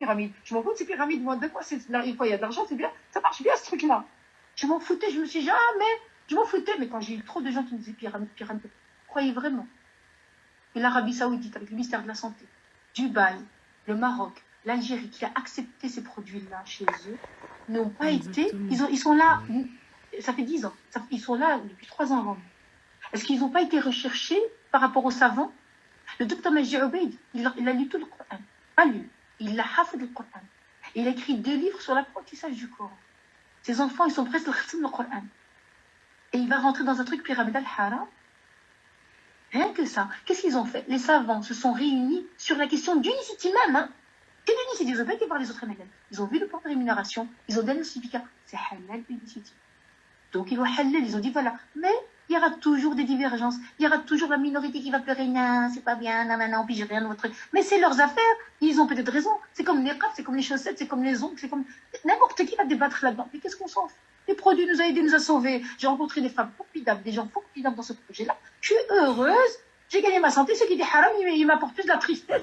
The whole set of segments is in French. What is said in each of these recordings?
pyramide. Je m'en fous de ces pyramides. Moi, de quoi c'est là, une fois il y a de l'argent, c'est bien. Ça marche bien ce truc-là. Je m'en foutais, je me suis jamais. Je m'en foutais, mais quand j'ai eu trop de gens qui me disaient pyramide, pyramide, croyez vraiment. Et l'Arabie Saoudite, avec le ministère de la Santé, Dubaï, le Maroc, l'Algérie, qui a accepté ces produits-là chez eux, n'ont pas été. Ils sont là, ça fait 10 ans. Ils sont là depuis 3 ans avant. Est-ce qu'ils n'ont pas été recherchés par rapport aux savants? Le docteur Majdi Obeid, il a lu tout le Coran. Pas lu. Il a hafid le Coran. Et il a écrit 2 livres sur l'apprentissage du Coran. Ses enfants, ils sont presque le Coran. Et il va rentrer dans un truc pyramidal haram. Rien que ça. Qu'est-ce qu'ils ont fait? Les savants se sont réunis sur la question d'unicité même. Hein. Que l'unicité, ils n'ont pas été par les autres MLM. Ils ont vu le plan de rémunération, ils ont donné le certificat. C'est halal l'unicité. Donc ils ont halal, ils ont dit voilà. Mais il y aura toujours des divergences. Il y aura toujours la minorité qui va pleurer. Non, c'est pas bien, non, puis j'ai rien d'autre. Mais c'est leurs affaires. Ils ont peut-être raison. C'est comme les rafs, c'est comme les chaussettes, c'est comme les ongles, c'est comme. N'importe qui va débattre là-dedans. Mais qu'est-ce qu'on s'en fout? Les produits nous ont aidés, nous ont sauvés. J'ai rencontré des femmes formidables, des gens formidables dans ce projet-là. Je suis heureuse. J'ai gagné ma santé. Ce qui dit haram, il m'apporte plus de la tristesse.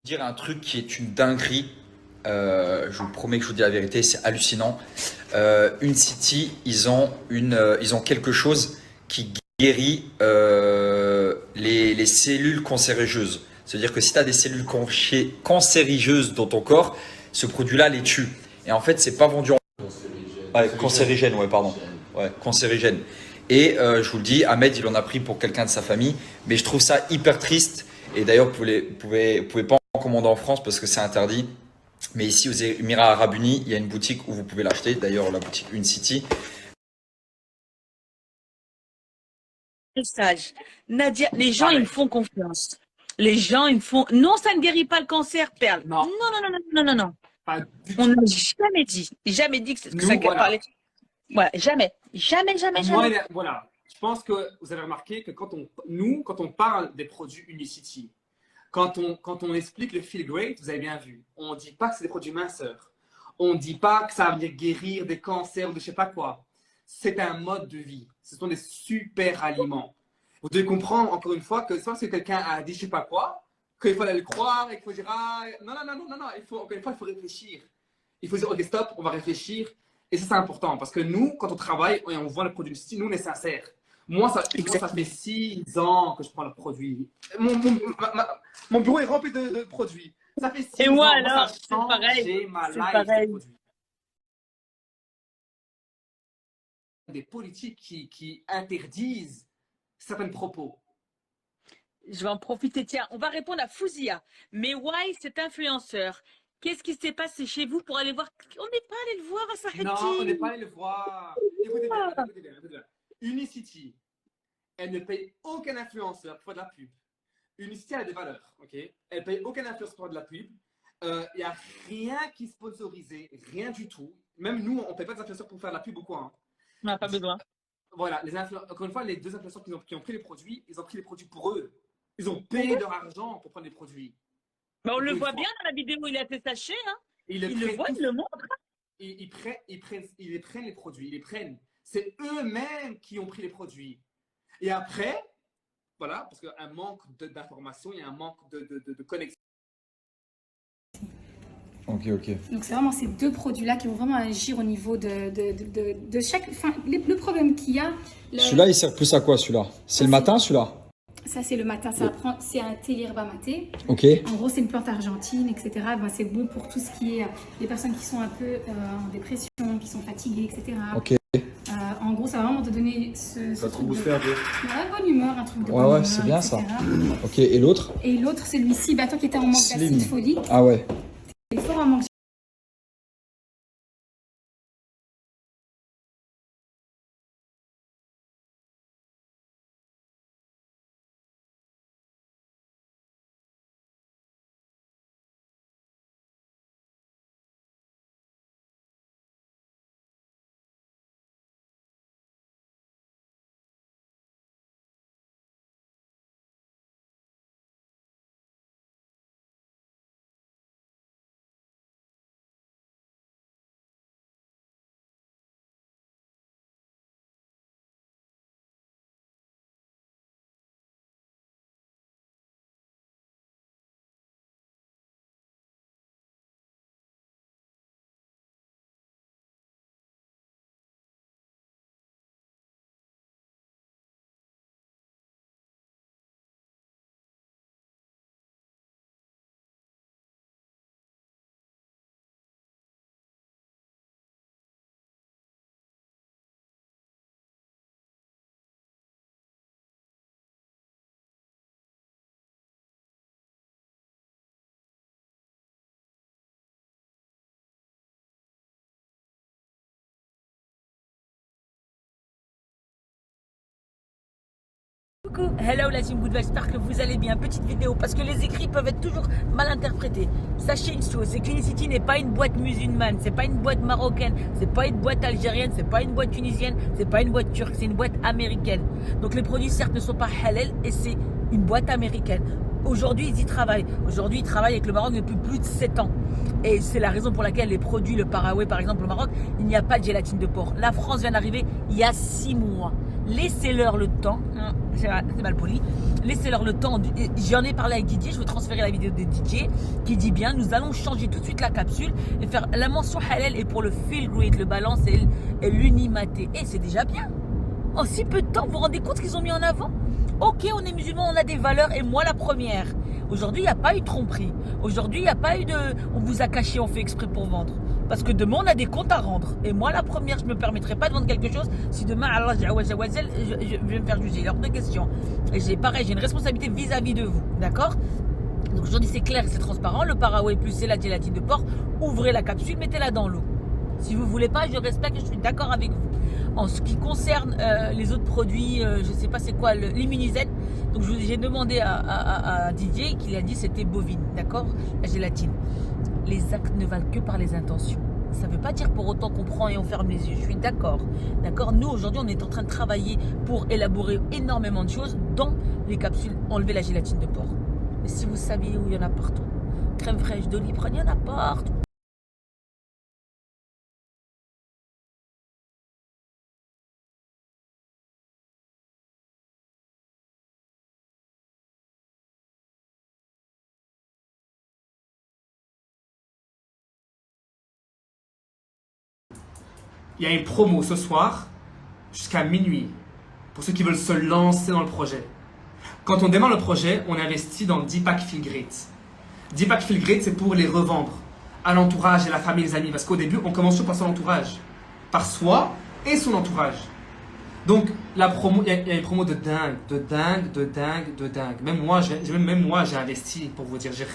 Dire un truc qui est une dinguerie. Je vous promets que je vous dis la vérité, c'est hallucinant. Unicity, ils ont quelque chose qui guérit les cellules cancérigeuses. C'est-à-dire que si tu as des cellules cancérigeuses dans ton corps, ce produit-là les tue. Et en fait, c'est pas vendu en cancérigène, ouais, pardon. Ouais, cancérigène. Et je vous le dis, Ahmed, il en a pris pour quelqu'un de sa famille. Mais je trouve ça hyper triste. Et d'ailleurs, vous pouvez pas en commander en France parce que c'est interdit. Mais ici, aux Émirats Arabes Unis, il y a une boutique où vous pouvez l'acheter. D'ailleurs, la boutique Unicity. Message. Nadia, les gens, ils Pareil. me font confiance. Les gens, ils me font. Non, ça ne guérit pas le cancer, Perle. Non. Non. Pas du On tout. n'a jamais dit que Nous, ça voilà. parlait. Ouais, jamais. Moi, voilà. Je pense que vous avez remarqué que quand on parle des produits Unicity, quand on explique le Feel Great, vous avez bien vu, on ne dit pas que c'est des produits minceurs. On ne dit pas que ça va venir guérir des cancers ou de je sais pas quoi. C'est un mode de vie. Ce sont des super aliments. Vous devez comprendre, encore une fois, que c'est parce que quelqu'un a dit je sais pas quoi, qu'il faut aller le croire et qu'il faut dire ah, non. Encore une fois, il faut réfléchir. Il faut dire ok, stop, on va réfléchir. Et ça, c'est important parce que nous, quand on travaille et on vend le produit Unicity, nous, on est sincères. Moi, ça fait 6 ans que je prends le produit. Mon bureau est rempli de produits. Ça fait 6 Et ans. moi, Ça alors, a c'est pareil. changé ma C'est life, pareil. ces produits. Des politiques qui interdisent certains propos. Je vais en profiter. Tiens, on va répondre à Fouzia. Mais why cet influenceur? Qu'est-ce qui s'est passé chez vous pour aller voir? On n'est pas allé le voir à Sahiti. Non, on n'est pas allé le voir. Écoutez bien. Unicity, elle ne paye aucun influenceur pour faire de la pub. Unicity, elle a des valeurs, ok? Elle ne paye aucun influenceur pour faire de la pub. Il n'y a rien qui est sponsorisé, rien du tout. Même nous, on ne paye pas des influenceurs pour faire de la pub ou quoi. Hein. On n'a pas besoin. Voilà, encore une fois, les 2 influenceurs qui ont pris les produits, ils ont pris les produits pour eux. Ils ont payé leur argent pour prendre les produits. Mais on le voit bien dans la vidéo, il a fait sachet. Hein. Il le voit, il le montre. Ils les prennent les produits, ils les prennent. C'est eux-mêmes qui ont pris les produits. Et après, voilà, parce qu'il y a un manque d'information, il y a un manque de connexion. Ok. Donc c'est vraiment ces 2 produits-là qui vont vraiment agir au niveau de chaque... Enfin, le problème qu'il y a... Celui-là, il sert plus à quoi, celui-là? C'est le matin, celui-là? Ça, c'est le matin. C'est un thé yerba maté. Ok. En gros, c'est une plante argentine, etc. Ben, c'est bon pour tout ce qui est les personnes qui sont un peu en dépression, qui sont fatiguées, etc. Ok. En gros, ça va vraiment te donner ce truc de ouais, bonne humeur, un truc de Ouais, bonne ouais, humeur, c'est bien ça. etc. Ok, et l'autre? Et l'autre, celui-ci, bah, toi qui étais en manque Slim. d'acide folique, Ah ouais. il faut en manque. Coucou, hello la team Goodbye, j'espère que vous allez bien. Petite vidéo parce que les écrits peuvent être toujours mal interprétés. Sachez une chose, c'est qu'Unicity n'est pas une boîte musulmane, c'est pas une boîte marocaine, c'est pas une boîte algérienne, c'est pas une boîte tunisienne, c'est pas une boîte turque, c'est une boîte américaine. Donc les produits certes ne sont pas halal et c'est une boîte américaine. Aujourd'hui ils y travaillent. Aujourd'hui ils travaillent avec le Maroc depuis plus de 7 ans. Et c'est la raison pour laquelle les produits, le Paraguay par exemple au Maroc, il n'y a pas de gélatine de porc. La France vient d'arriver il y a 6 mois. Laissez-leur le temps, c'est mal poli, laissez-leur le temps, j'en ai parlé avec Didier, je vais transférer la vidéo de Didier qui dit bien, nous allons changer tout de suite la capsule et faire la mention halal et pour le feel great, le balance et l'unimaté, et c'est déjà bien, en si peu de temps, vous vous rendez compte qu'ils ont mis en avant? Ok, on est musulmans, on a des valeurs et moi la première. Aujourd'hui, il n'y a pas eu de tromperie. Aujourd'hui, il n'y a pas eu de... On vous a caché, on fait exprès pour vendre. Parce que demain, on a des comptes à rendre. Et moi, la première, je ne me permettrai pas de vendre quelque chose si demain, Allah, je vais me faire juger. Il y a hors de question. Et j'ai pareil, j'ai une responsabilité vis-à-vis de vous. D'accord? Donc aujourd'hui, c'est clair et c'est transparent. Le Paraguay plus, c'est la gélatine de porc. Ouvrez la capsule, mettez-la dans l'eau. Si vous ne voulez pas, je respecte, je suis d'accord avec vous. En ce qui concerne les autres produits, je ne sais pas c'est quoi, l'immunisène. Donc j'ai demandé à Didier qu'il a dit c'était bovine, d'accord? La gélatine. Les actes ne valent que par les intentions. Ça ne veut pas dire pour autant qu'on prend et on ferme les yeux. Je suis d'accord. D'accord? Nous, aujourd'hui, on est en train de travailler pour élaborer énormément de choses dans les capsules. Enlever la gélatine de porc. Mais si vous saviez où il y en a partout. Crème fraîche, Doliprane, il y en a partout. Il y a une promo ce soir jusqu'à minuit pour ceux qui veulent se lancer dans le projet. Quand on démarre le projet, on investit dans 10 packs Feel Great. 10 packs Feel Great, c'est pour les revendre à l'entourage et la famille, les amis. Parce qu'au début, on commence toujours par son entourage. Par soi et son entourage. Donc, la promo, il y a une promo de dingue, de dingue, de dingue, de dingue. Même moi, j'ai investi, pour vous dire, j'ai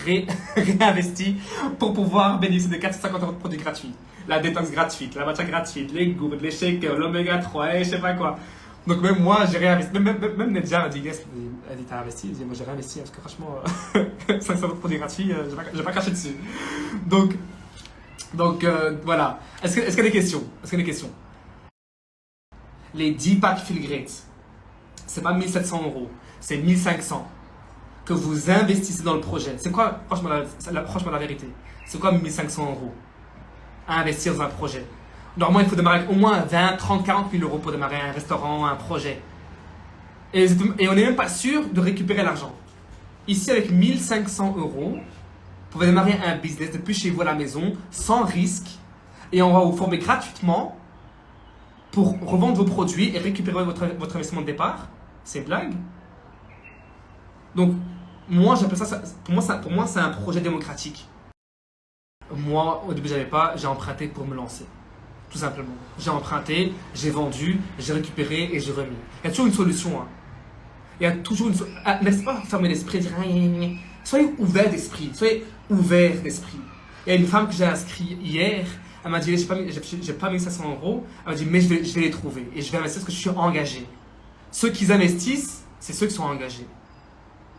réinvesti pour pouvoir bénéficier de 450 € de produits gratuits. La détox gratuite, la matcha gratuite, les gourdes, les shakers, l'oméga 3, et je sais pas quoi. Donc même moi, j'ai réinvesti. Même Nedja m'a dit, yes, elle dit, t'as investi? Elle dit, moi j'ai réinvesti, parce que franchement, 500 € de produits gratuits, je vais pas cracher dessus. Donc voilà. Est-ce qu'il y a des questions? Les 10 packs Feel Great, c'est pas 1700 €, c'est 1500 que vous investissez dans le projet. C'est quoi, franchement, la vérité? C'est quoi 1500 € à investir dans un projet? Normalement, il faut démarrer avec au moins 20, 30, 40 000 € pour démarrer un restaurant, un projet. Et on n'est même pas sûr de récupérer l'argent. Ici, avec 1500 €, vous pouvez démarrer un business depuis chez vous à la maison, sans risque. Et on va vous former gratuitement pour revendre vos produits et récupérer votre investissement de départ. C'est une blague. Donc, moi, j'appelle ça, pour moi, c'est un projet démocratique. Moi, au début, j'avais pas, j'ai emprunté pour me lancer. tout simplement. J'ai emprunté, j'ai vendu, j'ai récupéré et j'ai remis. Il y a toujours une solution. Hein. Il y a toujours une solution. Ah, n'est-ce pas fermer l'esprit, dire soyez ouvert d'esprit, soyez ouvert d'esprit. Il y a une femme que j'ai inscrite hier, elle m'a dit j'ai pas mis 500 euros, elle m'a dit mais je vais les trouver et je vais investir parce que je suis engagé. Ceux qui investissent, c'est ceux qui sont engagés,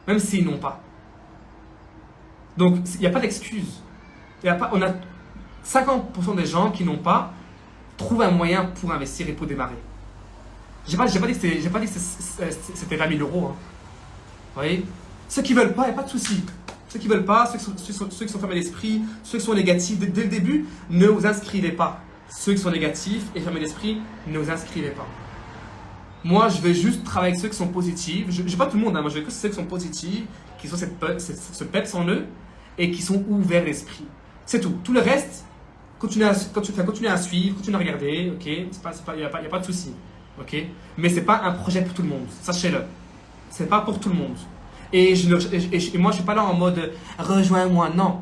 même s'ils n'ont pas. Donc il n'y a pas d'excuse. On a 50% des gens qui n'ont pas trouvé un moyen pour investir et pour démarrer. J'ai pas dit que c'était 20 000 euros. Hein. Vous voyez? Ceux qui veulent pas, il n'y a pas de souci. Ceux qui veulent pas, ceux qui sont fermés d'esprit, ceux qui sont négatifs, dès le début, ne vous inscrivez pas. Ceux qui sont négatifs et fermés d'esprit, ne vous inscrivez pas. Moi, je vais juste travailler avec ceux qui sont positifs. Je n'ai pas tout le monde, hein. Moi je vais que ceux qui sont positifs, qui ont ce peps en eux et qui sont ouverts d'esprit. C'est tout. Tout le reste, continuez à suivre, continuez à regarder, ok? Il n'y a pas de souci, ok? Mais ce n'est pas un projet pour tout le monde, sachez-le. Ce n'est pas pour tout le monde. Et moi, je ne suis pas là en mode rejoins-moi, non.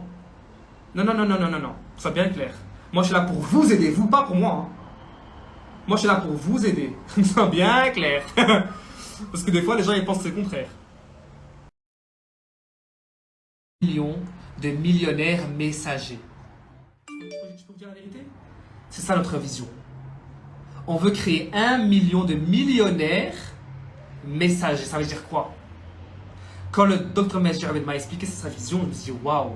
Non. Sois bien clair. Moi, je suis là pour vous aider, vous, pas pour moi. Hein. Moi, je suis là pour vous aider. Sois bien clair. Parce que des fois, les gens ils pensent le contraire. Millions de millionnaires messagers. Je peux vous dire la vérité? C'est ça notre vision. On veut créer 1 million de millionnaires messagers. Ça veut dire quoi? Quand le Dr Mesjavid m'a expliqué sa vision, je me suis dit waouh,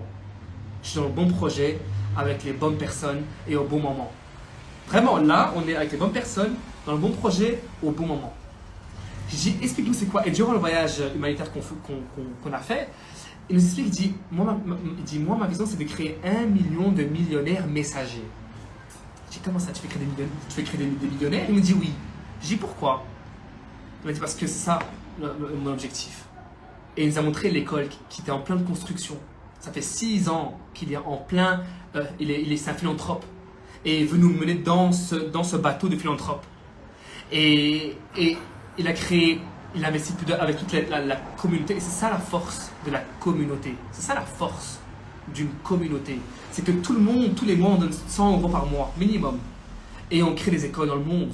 je suis dans le bon projet, avec les bonnes personnes et au bon moment. Vraiment, là, on est avec les bonnes personnes, dans le bon projet, au bon moment. J'ai dit, explique-nous c'est quoi. Et durant le voyage humanitaire qu'on a fait, il nous explique, il dit, moi, ma vision, c'est de créer 1 million de millionnaires messagers. J'ai dit, comment ça, tu fais créer des millionnaires? Il me dit oui. J'ai dit, pourquoi? Il m'a dit, parce que c'est ça mon objectif. Et il nous a montré l'école qui était en pleine construction. Ça fait 6 ans qu'il est en plein, c'est un philanthrope. Et il veut nous mener dans ce bateau de philanthrope. Et il a créé, il a investi avec toute la communauté. Et c'est ça la force de la communauté. C'est ça la force d'une communauté. C'est que tout le monde, tous les mois, on donne 100 euros par mois, minimum. Et on crée des écoles dans le monde.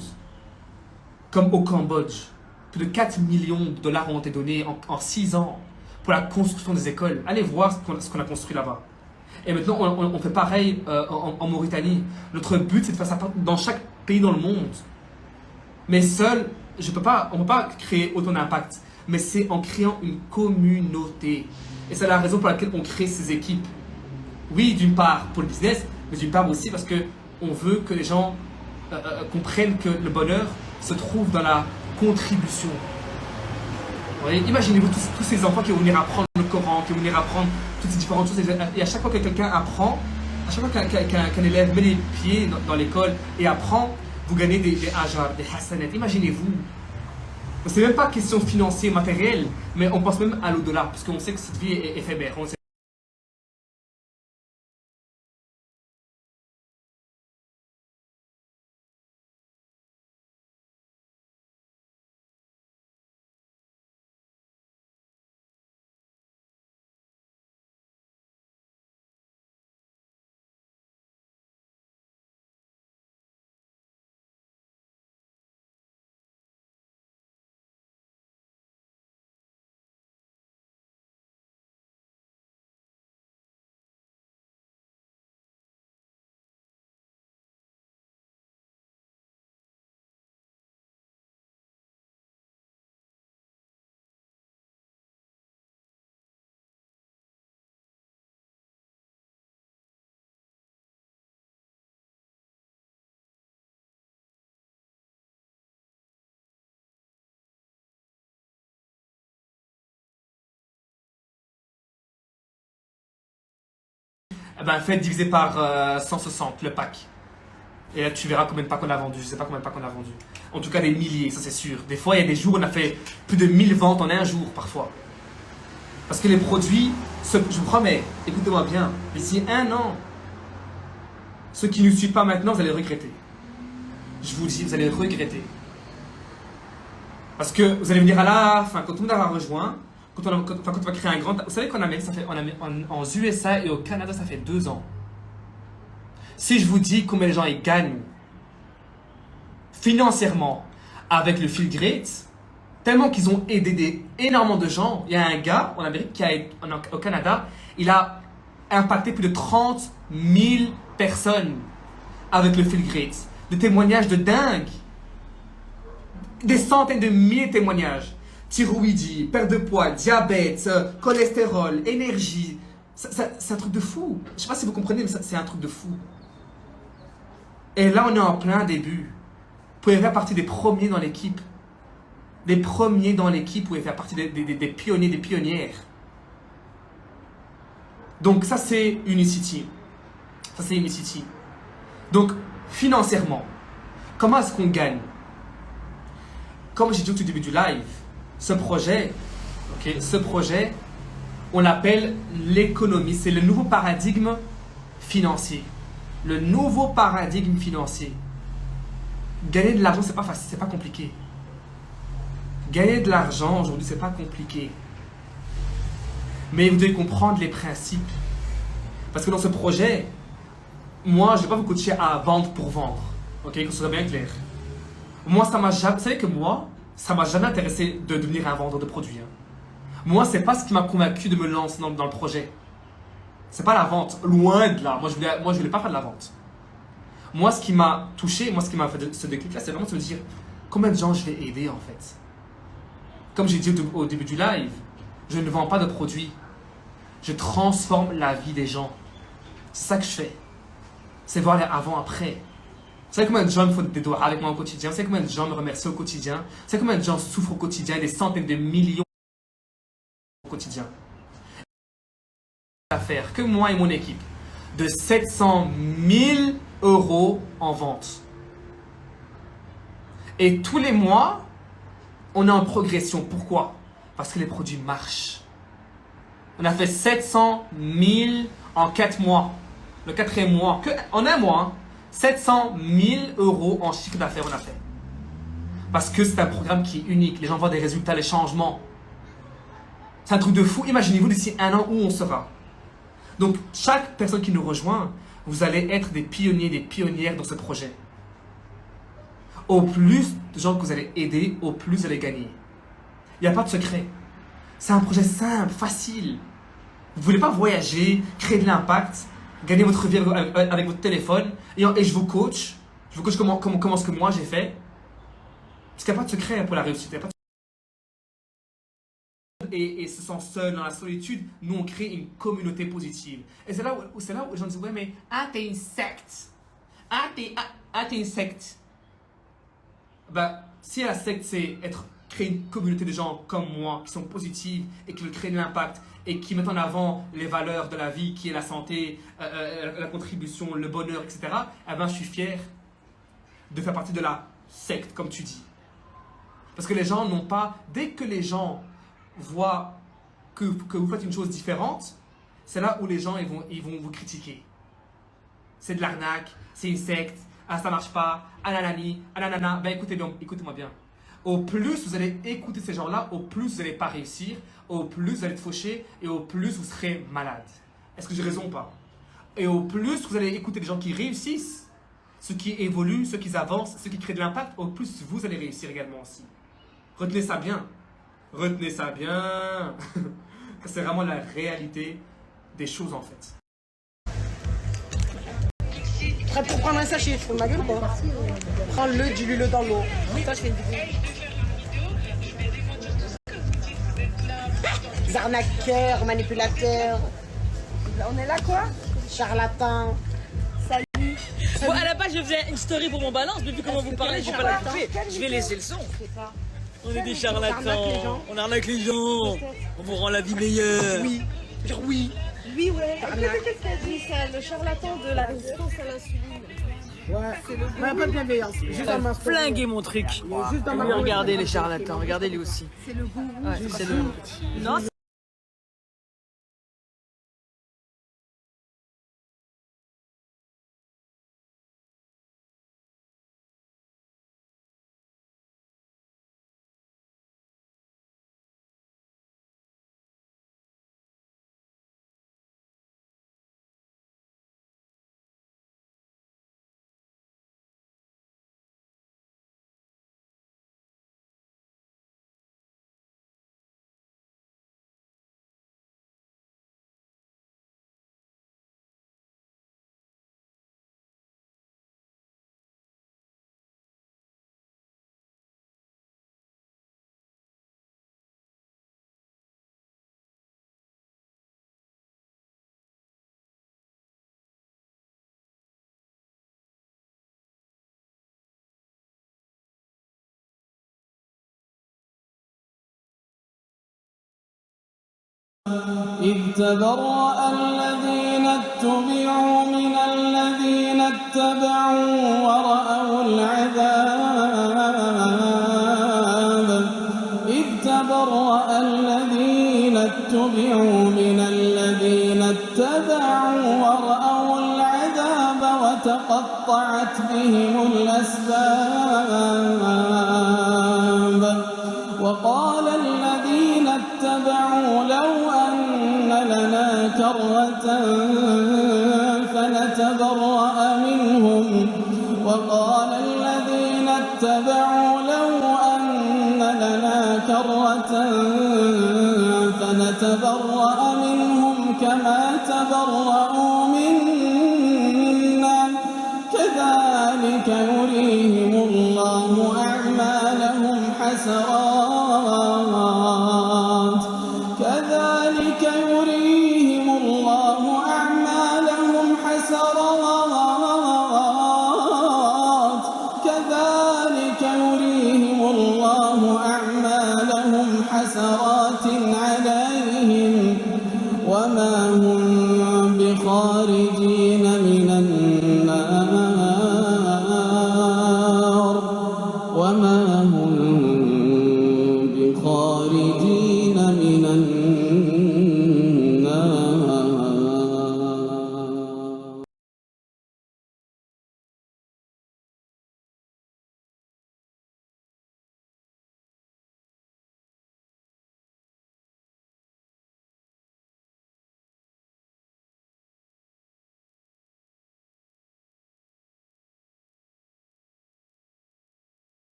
Comme au Cambodge. Plus de 4 millions de dollars ont été donnés en 6 ans pour la construction des écoles. Allez voir ce qu'on a construit là-bas. Et maintenant, on fait pareil en Mauritanie. Notre but, c'est de faire ça dans chaque pays dans le monde. Mais seul, on ne peut pas créer autant d'impact. Mais c'est en créant une communauté. Et c'est la raison pour laquelle on crée ces équipes. Oui, d'une part pour le business, mais d'une part aussi parce qu'on veut que les gens comprennent que le bonheur se trouve dans la contribution. Imaginez-vous tous ces enfants qui vont venir apprendre le Coran, qui vont venir apprendre toutes ces différentes choses. Et à chaque fois que quelqu'un apprend, à chaque fois qu'un élève met les pieds dans l'école et apprend, vous gagnez des ajars, des hasanat. Imaginez-vous. Ce n'est même pas question financière, matérielle, mais on pense même à l'au-delà, parce qu'on sait que cette vie est éphémère. Faites diviser par 160 le pack. Et là, tu verras combien de packs on a vendu. Je ne sais pas combien de packs on a vendu. En tout cas, des milliers, ça c'est sûr. Des fois, il y a des jours où on a fait plus de 1000 ventes en un jour, parfois. Parce que les produits, je vous promets, écoutez-moi bien, d'ici 1 an, ceux qui ne nous suivent pas maintenant, vous allez regretter. Je vous le dis, vous allez regretter. Parce que vous allez me dire à la fin, quand tout le monde aura rejoint, quand on va créer un grand... Vous savez qu'en Amérique, en USA et au Canada, ça fait 2 ans. Si je vous dis combien les gens ils gagnent financièrement avec le Feel Great, tellement qu'ils ont aidé énormément de gens. Il y a un gars en Amérique, au Canada, il a impacté plus de 30 000 personnes avec le Feel Great. Des témoignages de dingue. Des centaines de milliers de témoignages. Thyroïdie, perte de poids, diabète, cholestérol, énergie. C'est un truc de fou. Je ne sais pas si vous comprenez, mais c'est un truc de fou. Et là, on est en plein début. Vous pouvez faire partie des premiers dans l'équipe. Des premiers dans l'équipe, vous pouvez faire partie des pionniers, des pionnières. Donc ça, c'est Unicity. Ça, c'est Unicity. Donc, financièrement, comment est-ce qu'on gagne? Comme j'ai dit au tout début du live, ce projet, on l'appelle l'économie. C'est le nouveau paradigme financier. Le nouveau paradigme financier. Gagner de l'argent, c'est pas facile, c'est pas compliqué. Gagner de l'argent aujourd'hui, c'est pas compliqué. Mais vous devez comprendre les principes. Parce que dans ce projet, moi, je ne vais pas vous coacher à vendre pour vendre. Ok, que ce soit bien clair. Moi, ça m'a jamais. Vous savez que moi, ça m'a jamais intéressé de devenir un vendeur de produits. Hein. Moi, c'est pas ce qui m'a convaincu de me lancer dans le projet. C'est pas la vente, loin de là. Moi, je voulais pas faire de la vente. Moi, ce qui m'a touché, moi, ce qui m'a fait ce déclic-là, c'est vraiment de me dire combien de gens je vais aider en fait. Comme j'ai dit au début du live, je ne vends pas de produits. Je transforme la vie des gens. C'est ça que je fais. C'est voir les avant-après. Vous savez combien de gens me font des doigts avec moi au quotidien? Vous savez combien de gens me remercient au quotidien? Vous savez combien de gens souffrent au quotidien? Des centaines de millions au quotidien. À faire que moi et mon équipe de 700 000 € en vente. Et tous les mois, on est en progression. Pourquoi? Parce que les produits marchent. On a fait 700 000 en 4 mois. Le 4e mois, en un mois, hein, 700 000 € en chiffre d'affaires on a fait. Parce que c'est un programme qui est unique. Les gens voient des résultats, les changements. C'est un truc de fou. Imaginez-vous d'ici un an où on sera. Donc, chaque personne qui nous rejoint, vous allez être des pionniers, des pionnières dans ce projet. Au plus de gens que vous allez aider, au plus vous allez gagner. Il n'y a pas de secret. C'est un projet simple, facile. Vous ne voulez pas voyager, créer de l'impact, gagner votre vie avec votre téléphone. Et je vous coach. Je vous coach comment ce que moi j'ai fait. Parce qu'il n'y a pas de secret pour la réussite. Il y a pas de... Et se sent seul dans la solitude, nous on crée une communauté positive. Et c'est là où les gens disent ouais mais t'es une secte. T'es une secte. Bah si la secte c'est créer une communauté de gens comme moi qui sont positifs et qui veulent créer de l'impact et qui mettent en avant les valeurs de la vie qui est la santé, la contribution, le bonheur, etc. Eh ben je suis fier de faire partie de la secte comme tu dis. Parce que les gens n'ont pas, dès que les gens voient que vous faites une chose différente, c'est là où les gens ils vont vous critiquer. C'est de l'arnaque, c'est une secte, ça marche pas, ananani, ananana. Ben écoutez-moi bien. Au plus vous allez écouter ces gens-là, au plus vous n'allez pas réussir, au plus vous allez être fauché et au plus vous serez malade. Est-ce que j'ai raison ou pas? Et au plus vous allez écouter des gens qui réussissent, ceux qui évoluent, ceux qui avancent, ceux qui créent de l'impact, au plus vous allez réussir également aussi. Retenez ça bien. Retenez ça bien. C'est vraiment la réalité des choses en fait. Prêt pour prendre un sachet, tu fous de ma gueule ou pas? Prends-le, dilue-le dans l'eau. Toi, je fais une vidéo. Les arnaqueurs, manipulateurs. On est là quoi? Charlatans. Salut. Bon, à la base, je faisais une story pour mon balance, mais vu comment vous parlez, je vais pas la couper. Je vais laisser le son. On est des charlatans. On arnaque les gens. On vous rend la vie meilleure. Oui. Genre oui. Oui, ouais. Qu'est-ce qu'elle dit ça? Le charlatan de la résistance à l'insuline. Ouais, mais un peu de bienveillance. Juste dans ma story. Flinguer mon truc. Juste dans ma Regardez les charlatans, regardez lui aussi. C'est le gourou. Ouais, c'est le... Non, إذ تبرأ الذين اتبعوا من الذين اتبعوا ورأوا العذاب إذ تبرأ الذين اتبعوا من الذين اتبعوا ورأوا العذاب وتقطعت بهم الأسباب وقال الذين اتبعوا لو أن لنا كرة فنتبرأ منهم وقال الذين اتبعوا لو أن لنا كرة فنتبرأ منهم كما تبرأوا منا كذلك يريهم الله أعمالهم حسرات كذلك يريهم الله أعمالهم حسرات كذلك يريهم الله أعمالهم حسرات عليهم وما هم بخارجين